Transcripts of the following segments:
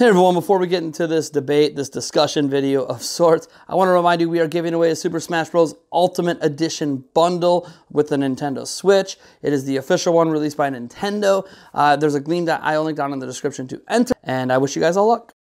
Hey everyone, before we get into this debate, this discussion video of sorts, I want to remind you we are giving away a Super Smash Bros. Ultimate Edition bundle with the Nintendo Switch. It is the official one released by Nintendo. There's a Gleam.io link down in the description to enter, and I wish you guys all luck.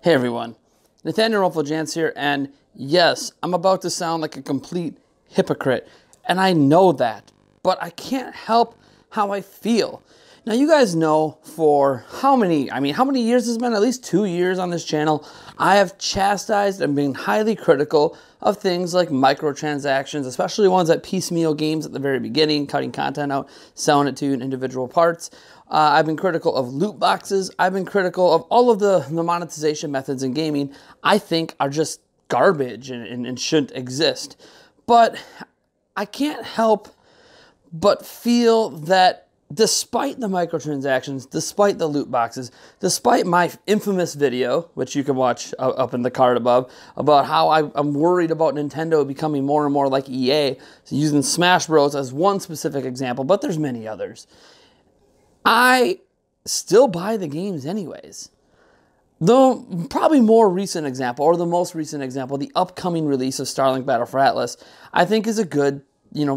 Hey everyone, Nathaniel Rumpeljans here, and yes, I'm about to sound like a complete hypocrite, and I know that, but I can't help how I feel. Now, you guys know for how many years has it been? At least 2 years on this channel, I have chastised and been highly critical of things like microtransactions, especially ones that piecemeal games at the very beginning, cutting content out, selling it to you in individual parts. I've been critical of loot boxes. I've been critical of all of the monetization methods in gaming I think are just garbage and shouldn't exist. But I can't help but feel that despite the microtransactions, despite the loot boxes, despite my infamous video, which you can watch up in the card above, about how I'm worried about Nintendo becoming more and more like EA, so using Smash Bros. As one specific example, but there's many others. I still buy the games anyways. The probably more recent example, or the most recent example, the upcoming release of Starlink Battle for Atlas, I think is a good,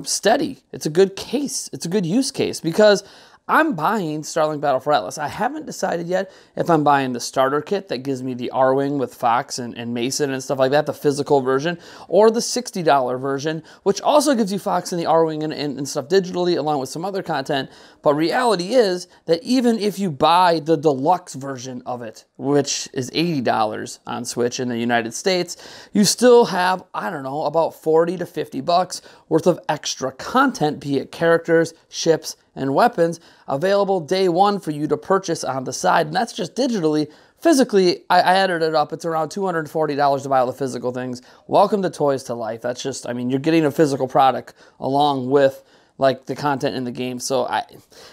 steady. It's a good case. It's a good use case because I'm buying Starlink Battle for Atlas. I haven't decided yet if I'm buying the starter kit that gives me the R-Wing with Fox and Mason and stuff like that, the physical version, or the $60 version, which also gives you Fox and the R-Wing and stuff digitally along with some other content. But reality is that even if you buy the deluxe version of it, which is $80 on Switch in the United States, you still have, I don't know, about 40 to 50 bucks worth of extra content, be it characters, ships, and weapons available day one for you to purchase on the side. And that's just digitally. Physically, I added it up. It's around $240 to buy all the physical things. Welcome to Toys to Life. That's just, you're getting a physical product along with like the content in the game. So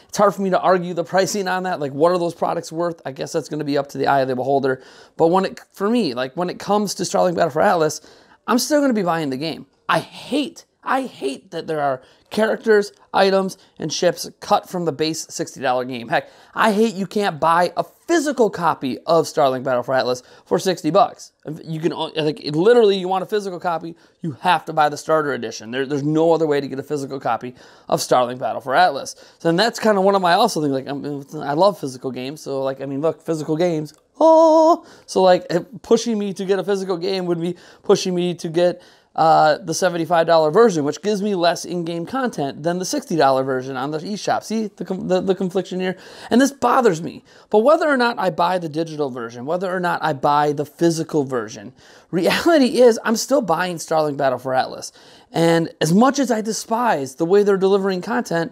it's hard for me to argue the pricing on that. Like, what are those products worth? I guess that's going to be up to the eye of the beholder. But when it comes to Starlink Battle for Atlas, I'm still going to be buying the game. I hate that there are characters, items, and ships cut from the base $60 game. Heck, I hate you can't buy a physical copy of Starlink Battle for Atlas for 60 bucks. You can, literally, you want a physical copy, you have to buy the starter edition. There's no other way to get a physical copy of Starlink Battle for Atlas. So then that's kind of one of my also things, I love physical games, so look, physical games, oh! So pushing me to get a physical game would be pushing me to get the $75 version, which gives me less in-game content than the $60 version on the eShop. See the confliction here? And this bothers me. But whether or not I buy the digital version, whether or not I buy the physical version, reality is I'm still buying Starlink Battle for Atlas. And as much as I despise the way they're delivering content,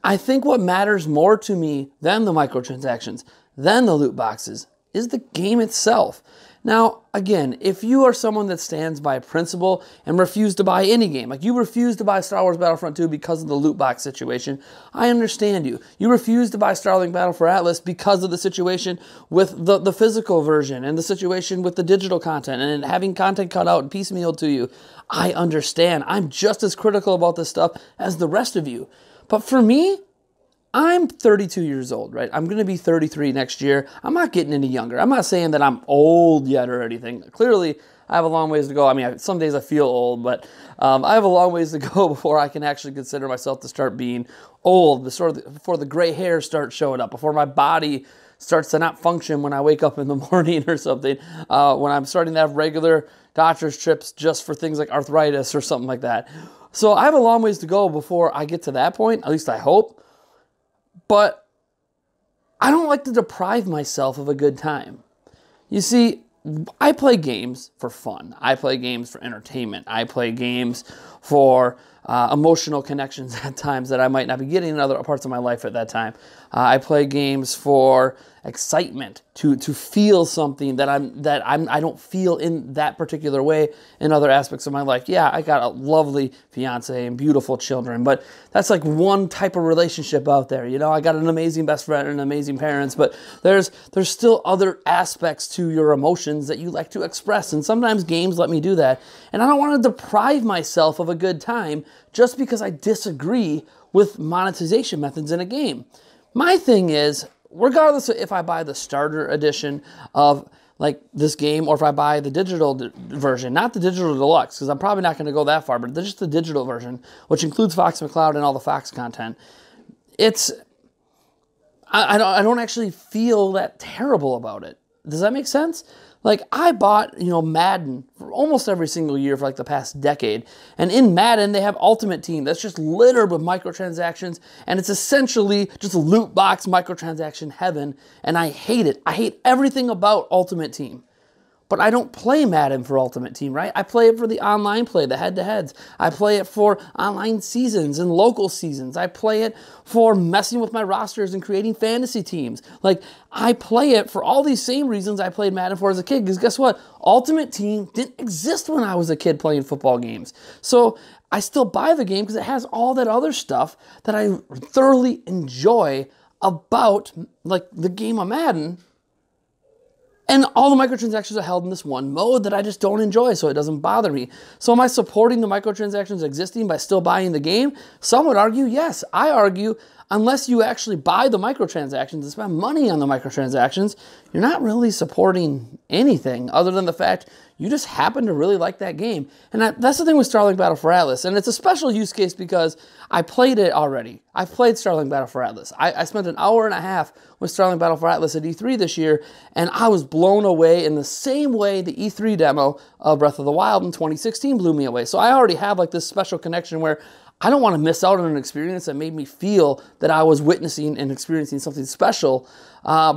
I think what matters more to me than the microtransactions, than the loot boxes, is the game itself. Now, again, if you are someone that stands by principle and refuse to buy any game, like you refuse to buy Star Wars Battlefront 2 because of the loot box situation, I understand you. You refuse to buy Starlink Battle for Atlas because of the situation with the physical version and the situation with the digital content and having content cut out and piecemealed to you. I understand. I'm just as critical about this stuff as the rest of you. But for me, I'm 32 years old, right? I'm going to be 33 next year. I'm not getting any younger. I'm not saying that I'm old yet or anything. Clearly, I have a long ways to go. Some days I feel old, but I have a long ways to go before I can actually consider myself to start being old, before the gray hairs start showing up, before my body starts to not function when I wake up in the morning or something, when I'm starting to have regular doctor's trips just for things like arthritis or something like that. So I have a long ways to go before I get to that point, at least I hope. But I don't like to deprive myself of a good time. You see, I play games for fun. I play games for entertainment. I play games for emotional connections at times that I might not be getting in other parts of my life at that time. I play games for excitement, to feel something that I don't feel in that particular way in other aspects of my life. Yeah, I got a lovely fiance and beautiful children, but that's like one type of relationship out there. I got an amazing best friend and amazing parents, but there's still other aspects to your emotions that you like to express, and sometimes games let me do that. And I don't want to deprive myself of a good time just because I disagree with monetization methods in a game. My thing is, regardless of if I buy the starter edition of like this game or if I buy the digital version, not the digital deluxe, because I'm probably not going to go that far, but just the digital version, which includes Fox McCloud and all the Fox content, I don't actually feel that terrible about it. Does that make sense? Like, I bought, Madden for almost every single year for like the past decade. And in Madden, they have Ultimate Team that's just littered with microtransactions. And it's essentially just a loot box microtransaction heaven. And I hate it. I hate everything about Ultimate Team. But I don't play Madden for Ultimate Team, right? I play it for the online play, the head-to-heads. I play it for online seasons and local seasons. I play it for messing with my rosters and creating fantasy teams. Like, I play it for all these same reasons I played Madden for as a kid. Because guess what? Ultimate Team didn't exist when I was a kid playing football games. So I still buy the game because it has all that other stuff that I thoroughly enjoy about, like, the game of Madden. And all the microtransactions are held in this one mode that I just don't enjoy, so it doesn't bother me. So am I supporting the microtransactions existing by still buying the game? Some would argue yes. I argue unless you actually buy the microtransactions and spend money on the microtransactions, you're not really supporting anything other than the fact you just happen to really like that game. And that's the thing with Starlink Battle for Atlas. And it's a special use case because I played it already. I've played Starlink Battle for Atlas. I spent an hour and a half with Starlink Battle for Atlas at E3 this year, and I was blown away in the same way the E3 demo of Breath of the Wild in 2016 blew me away. So I already have like this special connection where I don't want to miss out on an experience that made me feel that I was witnessing and experiencing something special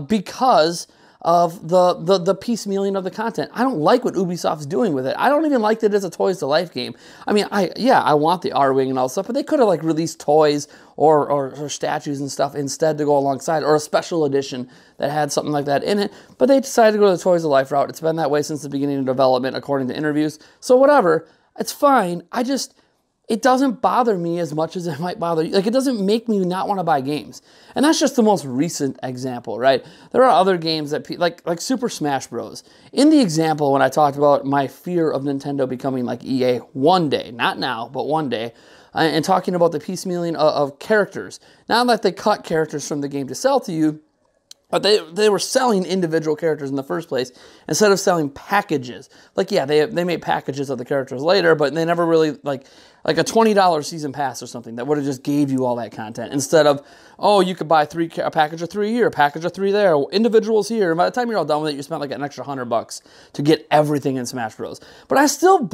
because of the piecemealing of the content. I don't like what Ubisoft's doing with it. I don't even like that it's a Toys to Life game. I mean, I want the R-Wing and all stuff, but they could have like released toys or statues and stuff instead to go alongside, or a special edition that had something like that in it. But they decided to go the Toys to Life route. It's been that way since the beginning of development, according to interviews. So whatever, it's fine. It doesn't bother me as much as it might bother you. Like, it doesn't make me not want to buy games. And that's just the most recent example, right? There are other games that, like Super Smash Bros. In the example when I talked about my fear of Nintendo becoming like EA one day, not now, but one day, and talking about the piecemealing of characters. Not that they cut characters from the game to sell to you, but they were selling individual characters in the first place instead of selling packages. Like, yeah, they made packages of the characters later, but they never really, like a $20 season pass or something that would have just gave you all that content. Instead of, oh, you could buy a package of 3 here, a package of 3 there, individuals here. And by the time you're all done with it, you spent like an extra $100 to get everything in Smash Bros. But I still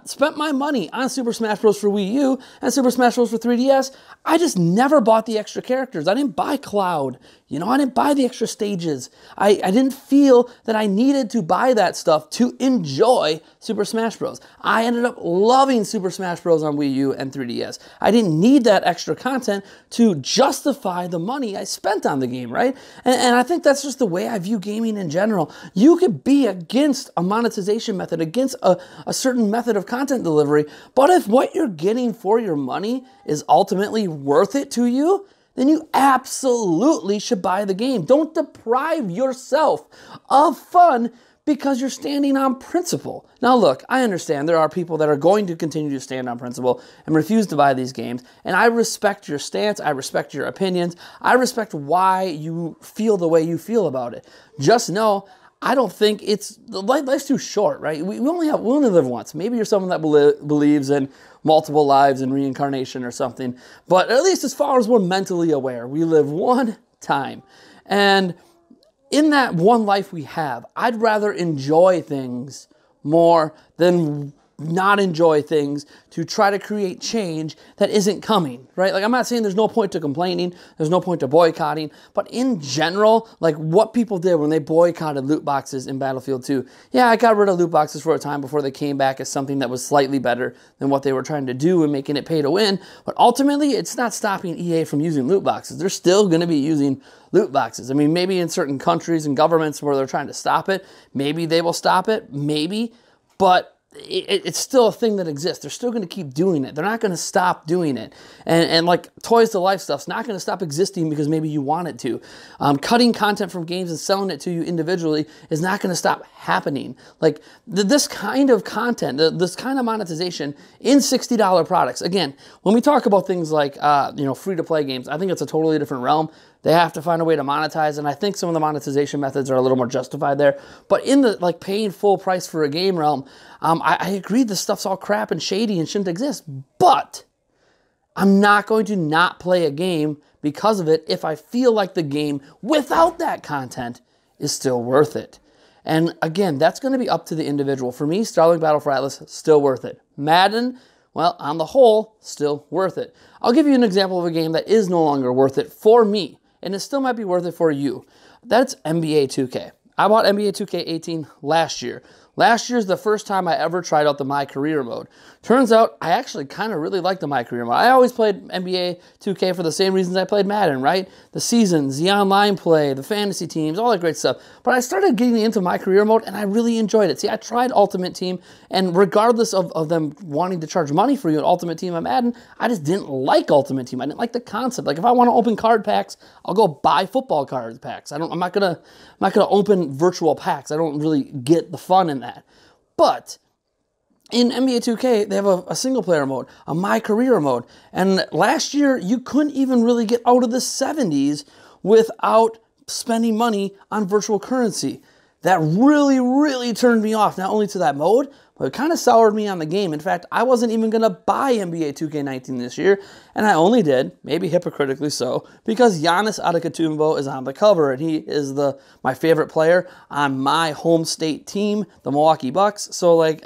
spent my money on Super Smash Bros. For Wii U and Super Smash Bros. For 3DS. I just never bought the extra characters. I didn't buy Cloud. I didn't buy the extra stages. I didn't feel that I needed to buy that stuff to enjoy Super Smash Bros. I ended up loving Super Smash Bros. On Wii U and 3DS. I didn't need that extra content to justify the money I spent on the game, right? And I think that's just the way I view gaming in general. You could be against a monetization method, against a certain method of content delivery, but if what you're getting for your money is ultimately worth it to you, then you absolutely should buy the game. Don't deprive yourself of fun because you're standing on principle. Now look, I understand there are people that are going to continue to stand on principle and refuse to buy these games, and I respect your stance, I respect your opinions, I respect why you feel the way you feel about it. Just know, I don't think life's too short, right? We only live once. Maybe you're someone that believes in multiple lives and reincarnation or something, but at least as far as we're mentally aware, we live one time. And in that one life we have, I'd rather enjoy things more than not enjoy things to try to create change that isn't coming, right? Like, I'm not saying there's no point to complaining, there's no point to boycotting, but in general, like what people did when they boycotted loot boxes in Battlefield 2, yeah, I got rid of loot boxes for a time before they came back as something that was slightly better than what they were trying to do and making it pay to win, but ultimately, it's not stopping EA from using loot boxes. They're still going to be using loot boxes. I mean, maybe in certain countries and governments where they're trying to stop it, maybe they will stop it, maybe, but it's still a thing that exists. They're still going to keep doing it. They're not going to stop doing it. And like Toys to Life stuff's not going to stop existing because maybe you want it to. Cutting content from games and selling it to you individually is not going to stop happening. Like this kind of content, this kind of monetization in $60 products. Again, when we talk about things like free-to-play games, I think it's a totally different realm. They have to find a way to monetize, and I think some of the monetization methods are a little more justified there. But in the like paying full price for a game realm, I agree this stuff's all crap and shady and shouldn't exist. But I'm not going to not play a game because of it if I feel like the game without that content is still worth it. And again, that's going to be up to the individual. For me, Starlink Battle for Atlas, still worth it. Madden, well, on the whole, still worth it. I'll give you an example of a game that is no longer worth it for me, and it still might be worth it for you. That's NBA 2K. I bought NBA 2K18 last year. Last year's the first time I ever tried out the My Career mode. Turns out I actually kind of really like the My Career mode. I always played NBA 2K for the same reasons I played Madden, right? The seasons, the online play, the fantasy teams, all that great stuff. But I started getting into My Career mode and I really enjoyed it. See, I tried Ultimate Team, and regardless of them wanting to charge money for you in Ultimate Team on Madden, I just didn't like Ultimate Team. I didn't like the concept. Like if I want to open card packs, I'll go buy football card packs. I'm not gonna open virtual packs. I don't really get the fun in that. But in NBA 2K, they have a single-player mode, a My Career mode. And last year, you couldn't even really get out of the 70s without spending money on virtual currency. That really, really turned me off, not only to that mode, but it kind of soured me on the game. In fact, I wasn't even going to buy NBA 2K19 this year, and I only did, maybe hypocritically so, because Giannis Antetokounmpo is on the cover, and he is my favorite player on my home state team, the Milwaukee Bucks. So, like,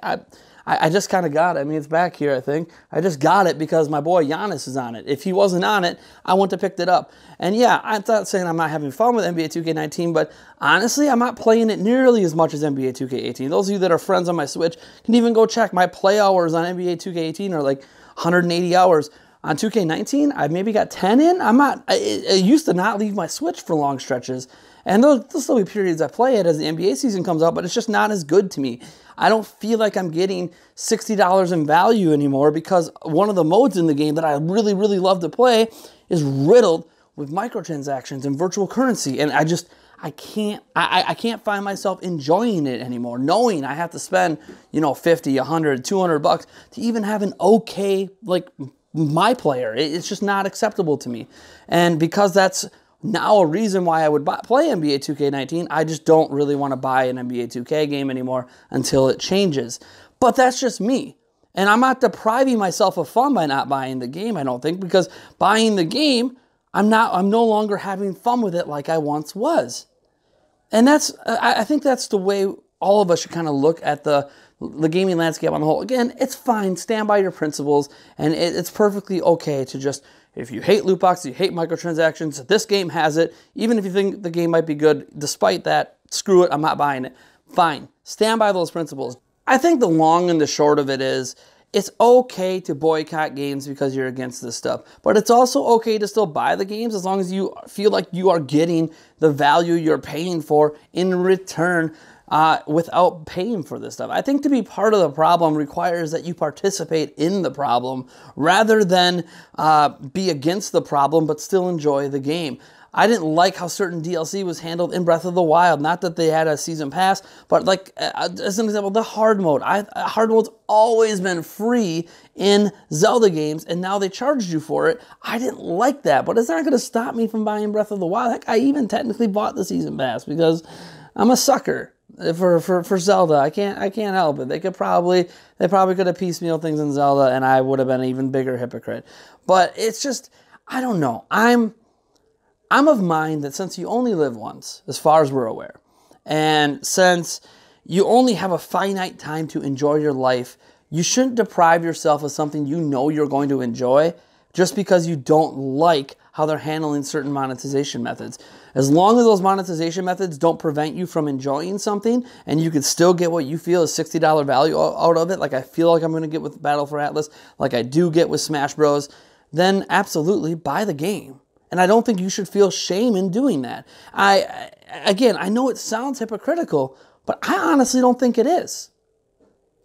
I just kind of got it. I mean, it's back here, I think. I just got it because my boy Giannis is on it. If he wasn't on it, I wouldn't have picked it up. And yeah, I'm not saying I'm not having fun with NBA 2K19, but honestly, I'm not playing it nearly as much as NBA 2K18. Those of you that are friends on my Switch can even go check. My play hours on NBA 2K18 are like 180 hours. On 2K19, I've maybe got 10 in. I used to not leave my Switch for long stretches. And there'll still be periods I play it as the NBA season comes out, but it's just not as good to me. I don't feel like I'm getting $60 in value anymore because one of the modes in the game that I really, really love to play is riddled with microtransactions and virtual currency. And I can't find myself enjoying it anymore, knowing I have to spend, 50, 100, 200 bucks to even have an okay, like, my player. It's just not acceptable to me. And because that's now a reason why I would play NBA 2K19, I just don't really want to buy an NBA 2K game anymore until it changes. But that's just me. And I'm not depriving myself of fun by not buying the game, I don't think, because buying the game, I'm no longer having fun with it like I once was. And I think that's the way all of us should kind of look at the gaming landscape on the whole. Again, it's fine. Stand by your principles, and it's perfectly okay to just, if you hate loot boxes, you hate microtransactions, this game has it. Even if you think the game might be good, despite that, screw it, I'm not buying it. Fine. Stand by those principles. I think the long and the short of it is, it's okay to boycott games because you're against this stuff. But it's also okay to still buy the games as long as you feel like you are getting the value you're paying for in return without paying for this stuff. I think to be part of the problem requires that you participate in the problem rather than be against the problem but still enjoy the game. I didn't like how certain DLC was handled in Breath of the Wild. Not that they had a season pass, but like as an example, the hard mode. Hard mode's always been free in Zelda games, and now they charged you for it. I didn't like that, but it's not going to stop me from buying Breath of the Wild. Heck, I even technically bought the season pass because I'm a sucker for Zelda. I can't help it. They probably could have piecemeal things in Zelda, and I would have been an even bigger hypocrite. But it's just, I don't know. I'm of mind that since you only live once, as far as we're aware, and since you only have a finite time to enjoy your life, you shouldn't deprive yourself of something you know you're going to enjoy just because you don't like how they're handling certain monetization methods. As long as those monetization methods don't prevent you from enjoying something and you can still get what you feel is $60 value out of it, like I feel like I'm going to get with Battle for Atlas, like I do get with Smash Bros., then absolutely buy the game. And I don't think you should feel shame in doing that. Again, I know it sounds hypocritical, but I honestly don't think it is.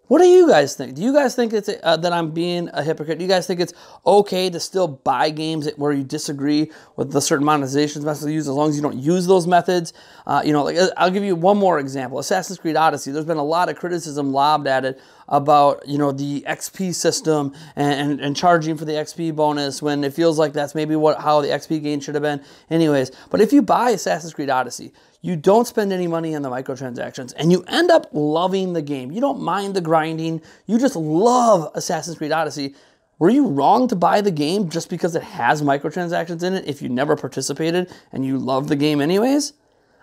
What do you guys think? Do you guys think it's that I'm being a hypocrite? Do you guys think it's okay to still buy games where you disagree with the certain monetization methods used as long as you don't use those methods? Like I'll give you one more example. Assassin's Creed Odyssey. There's been a lot of criticism lobbed at it about, you know, the XP system and charging for the XP bonus when it feels like that's maybe how the XP gain should have been. Anyways, but if you buy Assassin's Creed Odyssey, you don't spend any money on the microtransactions, and you end up loving the game. You don't mind the grinding. You just love Assassin's Creed Odyssey. Were you wrong to buy the game just because it has microtransactions in it if you never participated and you love the game anyways?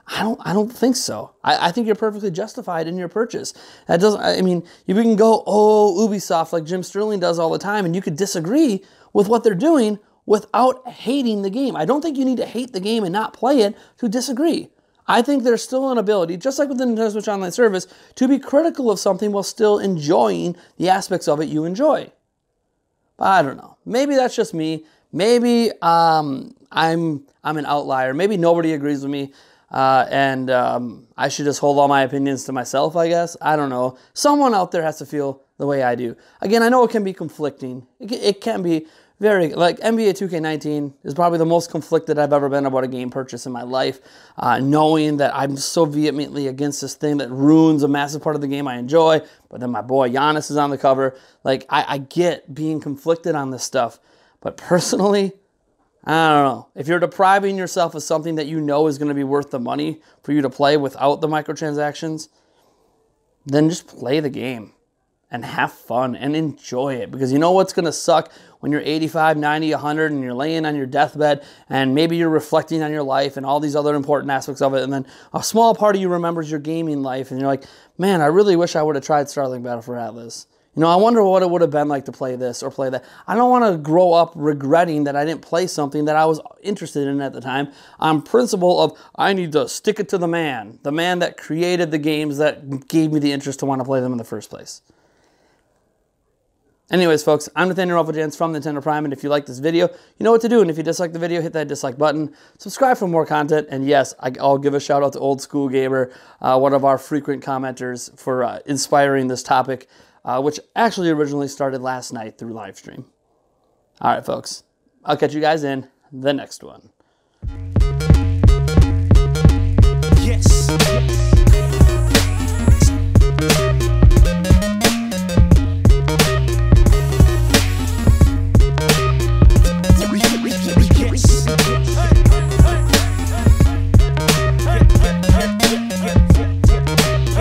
I don't think so. I think you're perfectly justified in your purchase. That doesn't, I mean, you can go, oh, Ubisoft, like Jim Sterling does all the time, and you could disagree with what they're doing without hating the game. I don't think you need to hate the game and not play it to disagree. I think there's still an ability, just like with the Nintendo Switch Online service, to be critical of something while still enjoying the aspects of it you enjoy. But I don't know. Maybe that's just me. Maybe I'm an outlier. Maybe nobody agrees with me. And I should just hold all my opinions to myself, I guess. I don't know. Someone out there has to feel the way I do. Again, I know it can be conflicting. It can be very, like NBA 2K19 is probably the most conflicted I've ever been about a game purchase in my life. Knowing that I'm so vehemently against this thing that ruins a massive part of the game I enjoy. But then my boy Giannis is on the cover. Like, I get being conflicted on this stuff. But personally, I don't know. If you're depriving yourself of something that you know is going to be worth the money for you to play without the microtransactions, then just play the game and have fun and enjoy it. Because you know what's going to suck when you're 85, 90, 100 and you're laying on your deathbed and maybe you're reflecting on your life and all these other important aspects of it, and then a small part of you remembers your gaming life and you're like, man, I really wish I would have tried Starlink Battle for Atlas. You know, I wonder what it would have been like to play this or play that. I don't want to grow up regretting that I didn't play something that I was interested in at the time on principle of I need to stick it to the man that created the games that gave me the interest to want to play them in the first place. Anyways, folks, I'm Nathaniel Rufflegans from Nintendo Prime, and if you like this video, you know what to do. And if you dislike the video, hit that dislike button. Subscribe for more content. And yes, I'll give a shout out to Old School Gamer, one of our frequent commenters, for inspiring this topic, which actually originally started last night through live stream. All right, folks, I'll catch you guys in the next one. Yes.